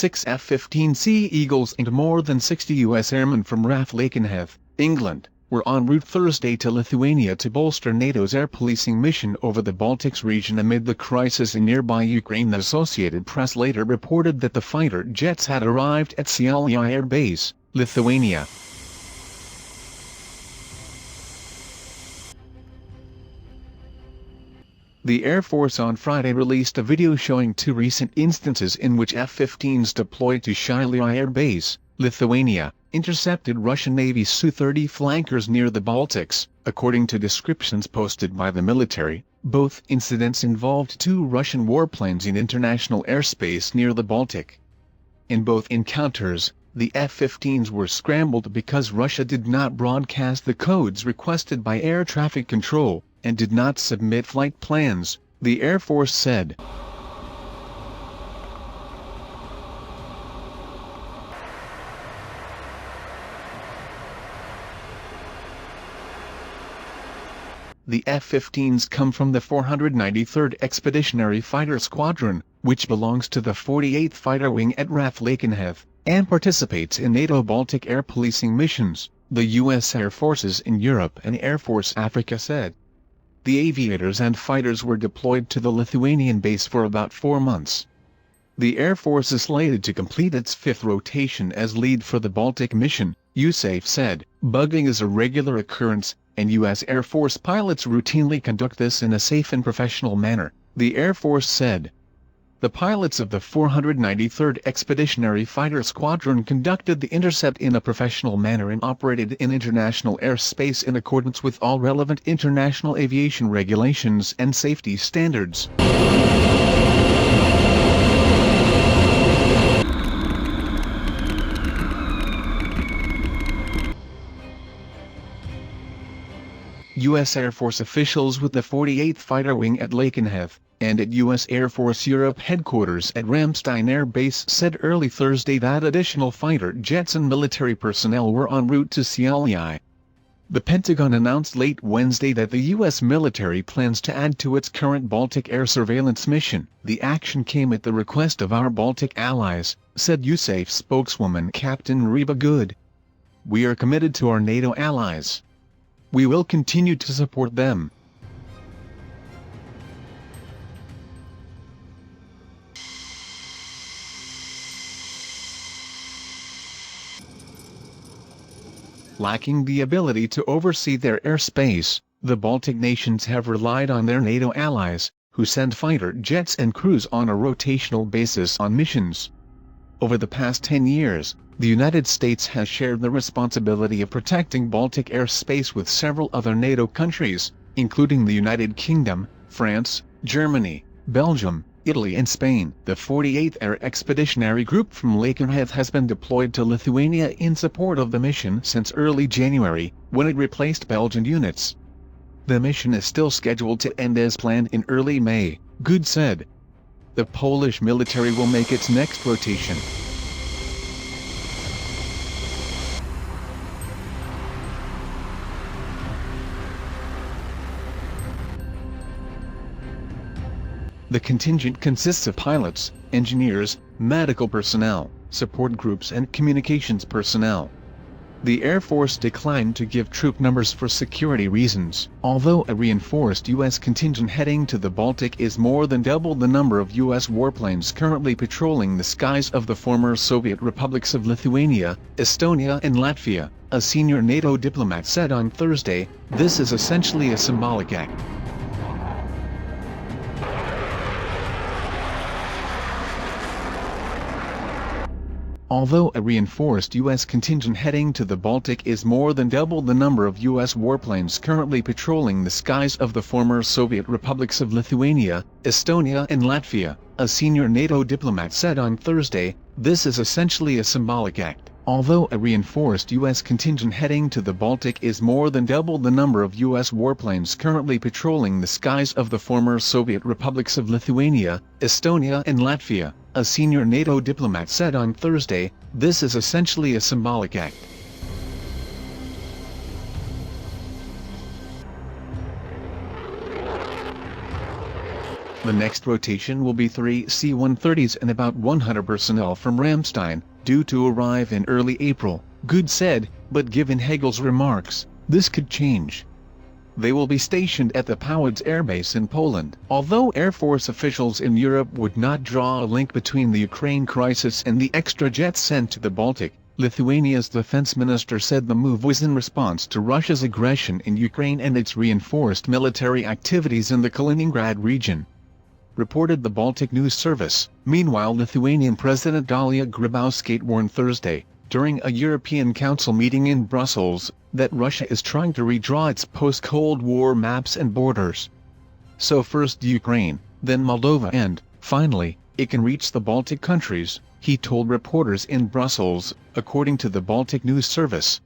6 F-15 Sea Eagles and more than 60 U.S. airmen from RAF Lakenheath, England, were en route Thursday to Lithuania to bolster NATO's air policing mission over the Baltics region amid the crisis in nearby Ukraine. The Associated Press later reported that the fighter jets had arrived at Šiauliai Air Base, Lithuania. The Air Force on Friday released a video showing two recent instances in which F-15s deployed to Šiauliai Air Base, Lithuania, intercepted Russian Navy's SU-30 flankers near the Baltics. According to descriptions posted by the military, both incidents involved two Russian warplanes in international airspace near the Baltic. In both encounters, the F-15s were scrambled because Russia did not broadcast the codes requested by air traffic control, and did not submit flight plans, the Air Force said. The F-15s come from the 493rd Expeditionary Fighter Squadron, which belongs to the 48th Fighter Wing at RAF Lakenheath, and participates in NATO Baltic air policing missions, the U.S. Air Forces in Europe and Air Force Africa said. The aviators and fighters were deployed to the Lithuanian base for about 4 months. The Air Force is slated to complete its 5th rotation as lead for the Baltic mission, USAF said. Bugging is a regular occurrence, and U.S. Air Force pilots routinely conduct this in a safe and professional manner, the Air Force said. The pilots of the 493rd Expeditionary Fighter Squadron conducted the intercept in a professional manner and operated in international airspace in accordance with all relevant international aviation regulations and safety standards. U.S. Air Force officials with the 48th Fighter Wing at Lakenheath, and at U.S. Air Force Europe headquarters at Ramstein Air Base said early Thursday that additional fighter jets and military personnel were en route to Šiauliai. The Pentagon announced late Wednesday that the U.S. military plans to add to its current Baltic air surveillance mission. The action came at the request of our Baltic allies, said USAF spokeswoman Captain Reba Good. We are committed to our NATO allies. We will continue to support them. Lacking the ability to oversee their airspace, the Baltic nations have relied on their NATO allies, who send fighter jets and crews on a rotational basis on missions. Over the past 10 years, the United States has shared the responsibility of protecting Baltic airspace with several other NATO countries, including the United Kingdom, France, Germany, Belgium, Italy and Spain. The 48th Air Expeditionary Group from Lakenheath has been deployed to Lithuania in support of the mission since early January, when it replaced Belgian units. The mission is still scheduled to end as planned in early May, Good said. The Polish military will make its next rotation. The contingent consists of pilots, engineers, medical personnel, support groups and communications personnel. The Air Force declined to give troop numbers for security reasons. Although a reinforced U.S. contingent heading to the Baltic is more than double the number of U.S. warplanes currently patrolling the skies of the former Soviet republics of Lithuania, Estonia and Latvia, a senior NATO diplomat said on Thursday, this is essentially a symbolic act. Although a reinforced U.S. contingent heading to the Baltic is more than double the number of U.S. warplanes currently patrolling the skies of the former Soviet republics of Lithuania, Estonia and Latvia, a senior NATO diplomat said on Thursday, this is essentially a symbolic act. Although a reinforced U.S. contingent heading to the Baltic is more than double the number of U.S. warplanes currently patrolling the skies of the former Soviet republics of Lithuania, Estonia and Latvia, a senior NATO diplomat said on Thursday, this is essentially a symbolic act. The next rotation will be 3 C-130s and about 100 personnel from Ramstein, due to arrive in early April, Good said, but given Hegel's remarks, this could change. They will be stationed at the Powidz Air Base in Poland. Although Air Force officials in Europe would not draw a link between the Ukraine crisis and the extra jets sent to the Baltic, Lithuania's defense minister said the move was in response to Russia's aggression in Ukraine and its reinforced military activities in the Kaliningrad region, reported the Baltic news service. Meanwhile, Lithuanian President Dalia Grybauskaitė warned Thursday, during a European Council meeting in Brussels, that Russia is trying to redraw its post-Cold War maps and borders. So first Ukraine, then Moldova and, finally, it can reach the Baltic countries, he told reporters in Brussels, according to the Baltic news service.